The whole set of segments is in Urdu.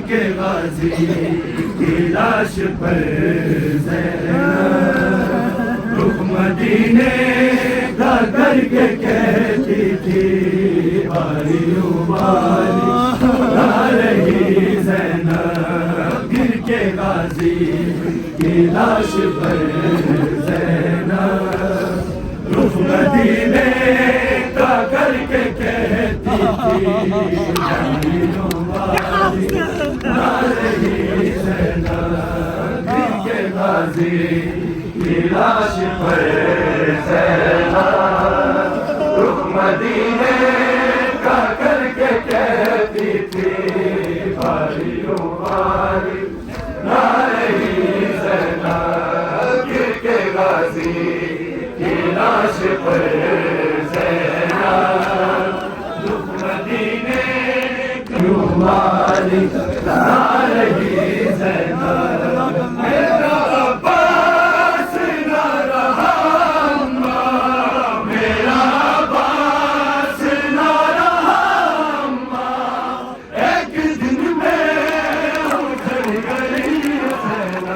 کے غازی کی لاش پر زینب رخ مدینے کا کر کے کہتی تھی باریوں والی نہ رہی زینب گر کے غازی کی لاش پر زینب رخ مدینے کا کر کے کہتی تھی باریوں والی نہ رہی زینب گر کے غازی کی لاش پر زینب رخ مدینے کا کر کے کہتی تھی باریوں والی نہ رہی زینب گر کے غازی کی لاش پر زینب رخ مدینے کیوں والی نہ رہی زینب میرا عباس نہ رہا اماں میرا عباس نہ رہا اماں ایک دن میں اجڑ گئی زینب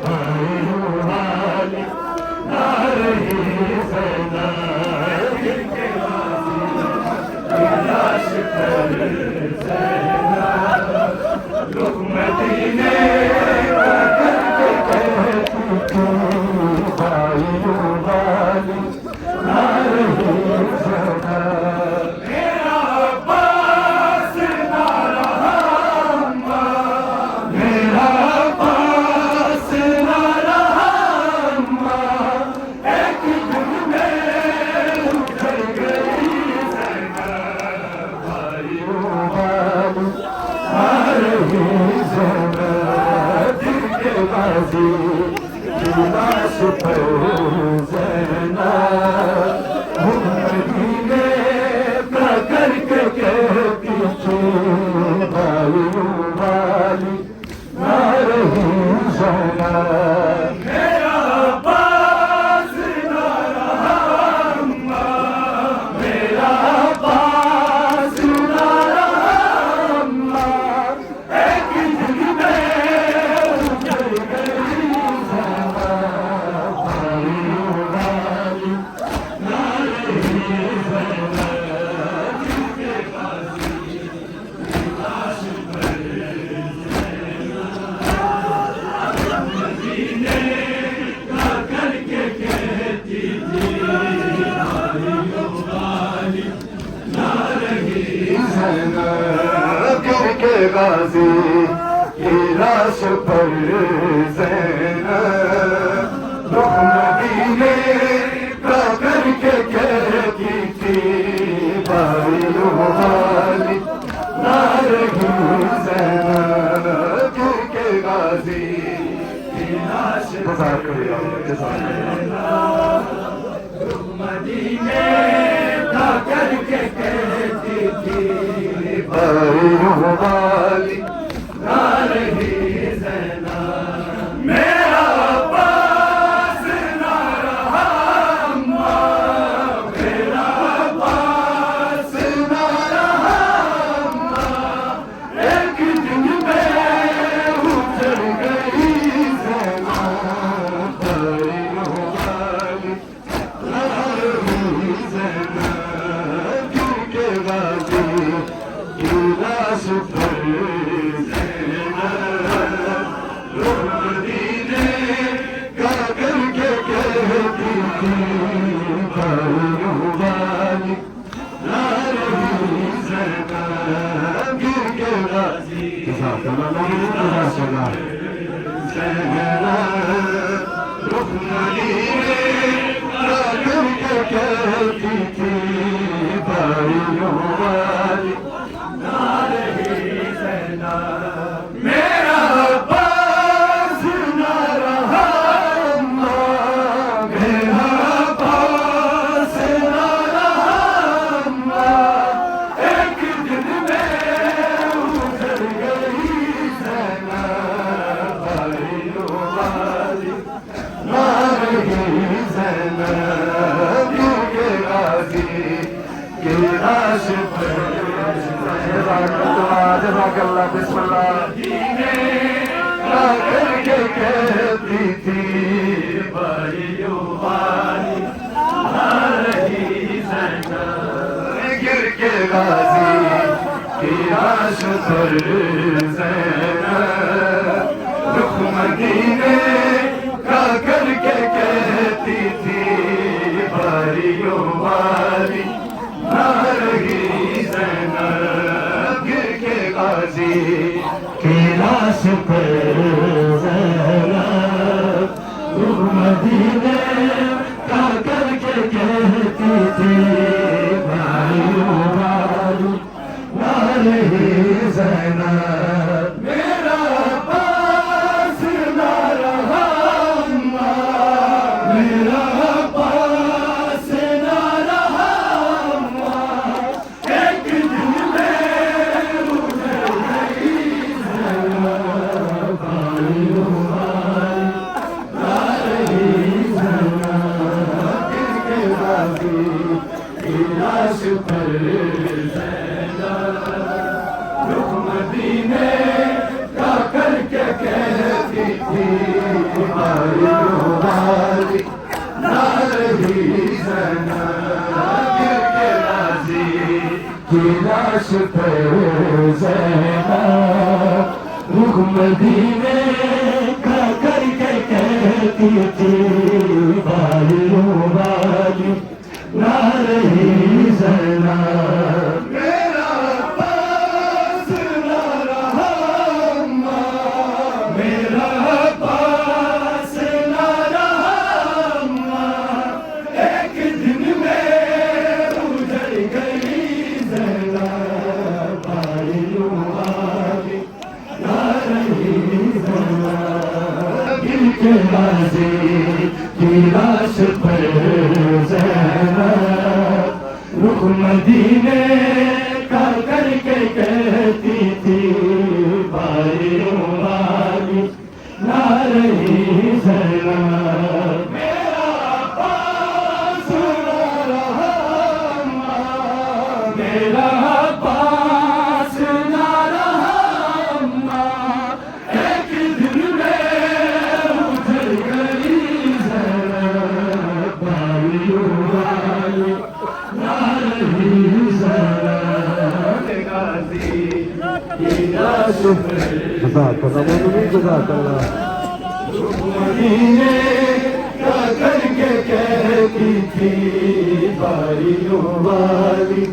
باریوں والی نہ رہی زینب گر کے غازی کی لاش پر زینب رخ مدینے کا کر کے کہتی تھی باریوں والی نہ رہی زینب میرا عباس نہ رہا اماں میرا عباس نہ رہا اماں ایک دن میں اجڑ گئی زینب باریوں والی نہ رہی زینب گر کے غازی کی لاش پر زینب رخ مدینے کا کر کے کہتی تھی باریوں والی نہ رہی زینب میرا عباس نہ رہا اماں میرا عباس نہ رہا اماں ایک دن میں اجڑ گئی زینب باریوں والی نہ رہی زینب گر کے غازی کی لاش پر مدینے کا کر کے کہتی تھی باریوں والی نہ رہی زینب گر کے غازی کی لاش پر زینب رخ مدینے کا کر کے کہتی تھی باریوں والی نہ رہی زینب گر کے غازی کی لاش پر زینب رخ مدینے کا کر کے کہتی تھی باریوں والی نہ رہی زینب میرا عباس نہ رہا اماں میرا عباس نہ رہا اماں ایک دن میں اجڑ گئی زینب باریوں والی نہ رہی زینب گر کے غازی کی لاش پر زینب رخ مدینے کا کر کے کہتی تھی باریوں والی نہ رہی زینب گر کے غازی کی لاش پر زینب رخ مدینے کا کر کے کہتی تھی باریوں والی نہ رہی زینب میرا عباس نہ رہا اماں میرا عباس نہ رہا اماں ایک دن میں اجڑ گئی زینب باریوں والی نہ رہی زینب گر کے غازی کی لاش پر اللہ بسم اللہ کر کے کہتی تھی بھائیو والی گر کے غازی کی لاش پر زینب رخ مدینے کا کر کے کہتی تھی بھائیو والی نہ رہی زینب گر کے غازی کی لاش پر زینب رخ مدینے کا کر کے کہتی تھی بھائیو والی نہ رہی زینب میرا پاس نہ رہا میرا پاس نہ رہا ایک دن میں گزر گئی زینب بھائیو والی نہ رہی زینب گر کے غازی کی لاش پر زینب رخ مدینے کا کر کے کہتی تھی بھائیو والی نہ رہی زینب گر کے غازی کی لاش پر زینب رخ مدینے کا کر کے کہتی تھی بھائیو والی نہ رہی زینب میرا پاس نہ رہا میرا پاس نہ رہا ایک دن میں گزر گئی زینب بھائیو والی نہ رہی زینب گر کے غازی کی لاش پر زینب رخ مدینے کا کر کے کہتی تھی بھائیو والی نہ رہی زینب میرا پاس نہ رہا میرا پاس نہ رہا ایک دن میں گزر گئی زینب بھائیو والی نہ رہی زینب غازی کی لاش پر جزاک اللہ مدینے کا کر کے کہتی تھی بھائیو والی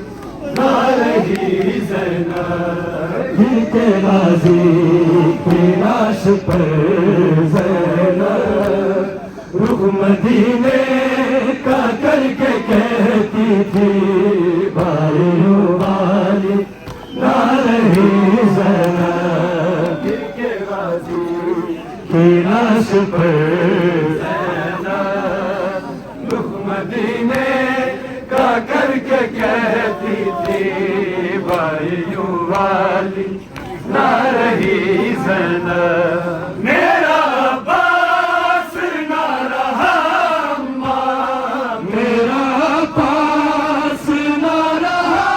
نہ رہی زینب گر کے غازی کی لاش پر زینب رخ مدینے کا کر کے کہتی تھی بھائیو والی نہ رہی زینب گر کے غازی کی لاش پر زینب رخ مدینے کا کر کے کہتی تھی بھائیو والی نہ رہی زینب میرا پاس نہ رہا میرا پاس نہ رہا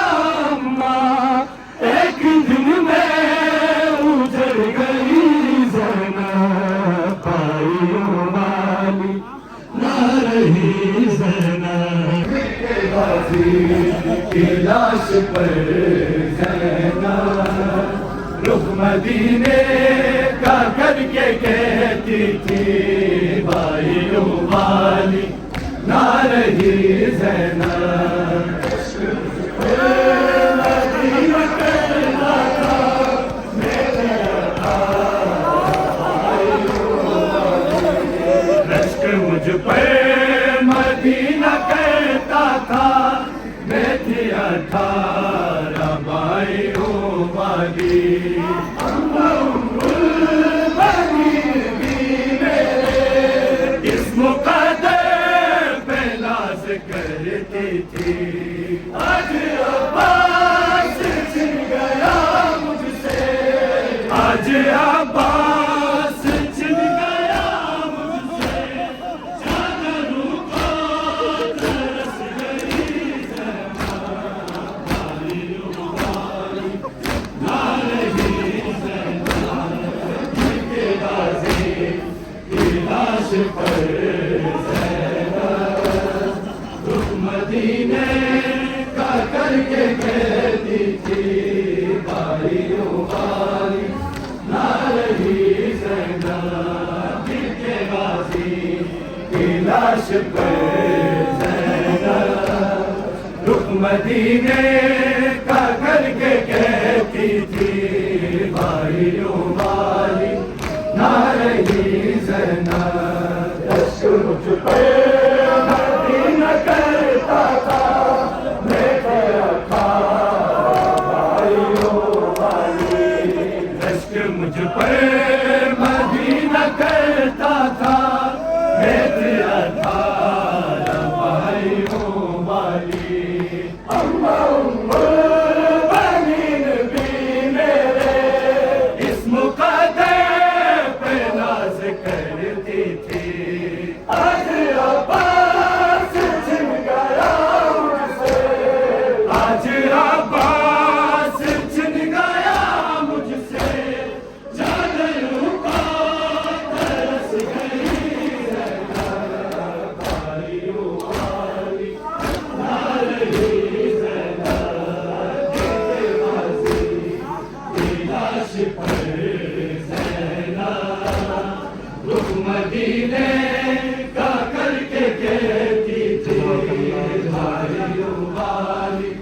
ایک دن میں اجڑ گئی زینب بھائیو والی نہ رہی زینب غازی کی لاش پر زینب رخ مدینے کا کر کے کہتی تھی بھائیو والی نہ رہی زینب مجھ پر مدینہ کہتا تھا میں تھی 18 بھائیو والی اس مقدر پہ لاز کرتی تھی آج عباس چھن گیا مجھ سے آج عباس چھن گیا مجھ سے چادروں کو ترس گئی زینب بھائیو والی نہ رہی پر رخ مدینے کا کر کے کہتی تھی بھائیو بھائی نہ رہی زینب دل کے غازی کی لاش پر زینب رخ مدینے کا کر کے کہتی تھی بھائیو بھائی نہ رہی زینب عشق مجھ پہ مدینہ کرتا تھا میں تیرا تھا بھائیو بھائی عشق مجھ پہ مدینہ کرتا تھا میں تیرا تھا بھائیو بھائی مدینے کا کر کے کہتی تھی بھائیو بھائی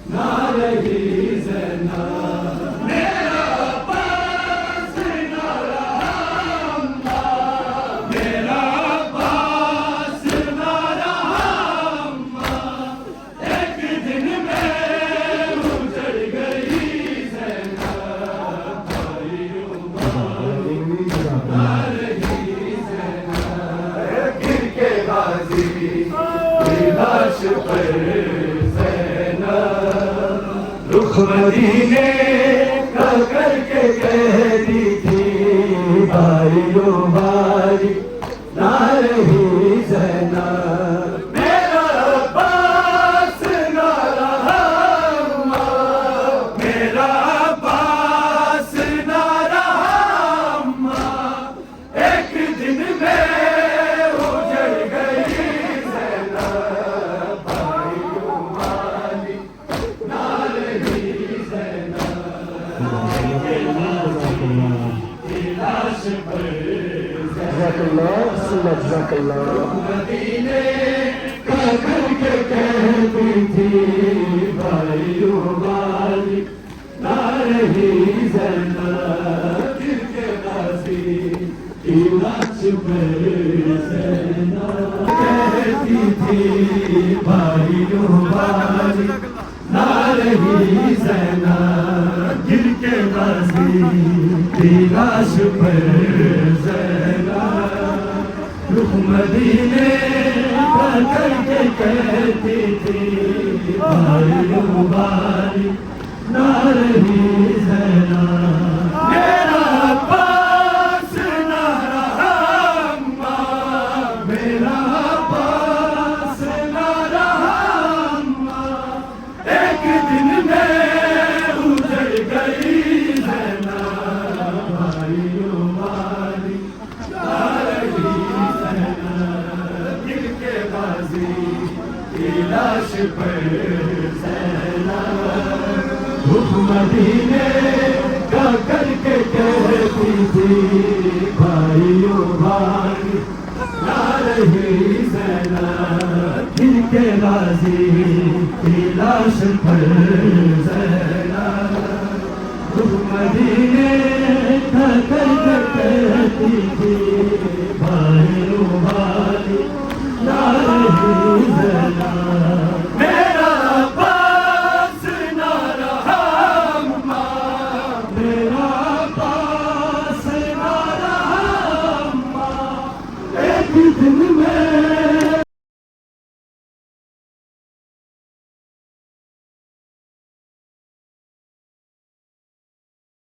نہ رہی زینب میرا عباس نہ رہا میرا عباس نہ رہا ایک دن میں اجڑ گئی زینب بھائیو بھائی نہ رہی لاش پر زینب رخ مدینے کا کر کے کہتی تھی بھائیو بھائی نہ رہی زینب میرا عباس نہ رہا میرا عباس نہ رہا ایک دن میں جزاک اللہ مدینے کا کر کے کہتی تھی بھائیو بھائی نہ رہی زینب دل کے غازی کی لاش پر زینب کہتی تھی بھائیو بھائی نہ رہی زینب دل کے غازی کی لاش پر زینب رخ مدینے کا کر کے کہتی تھی بھائیو بھائی نہ رہی زینب میرا عباس نہ رہا میرا عباس نہ رہا ایک دن میں اجڑ گئی زینب بھائیو بھائی نہ رہی دل کے غازی کی لاش پر زینب رخ مدینے کا کر کے کہتی تھی بھائیو بھائی نہ رہی زینب دل کے غازی کی لاش پر زینب رخ مدینے کا کر کے کہتی تھی بھائیو بھائی نہ رہی زینب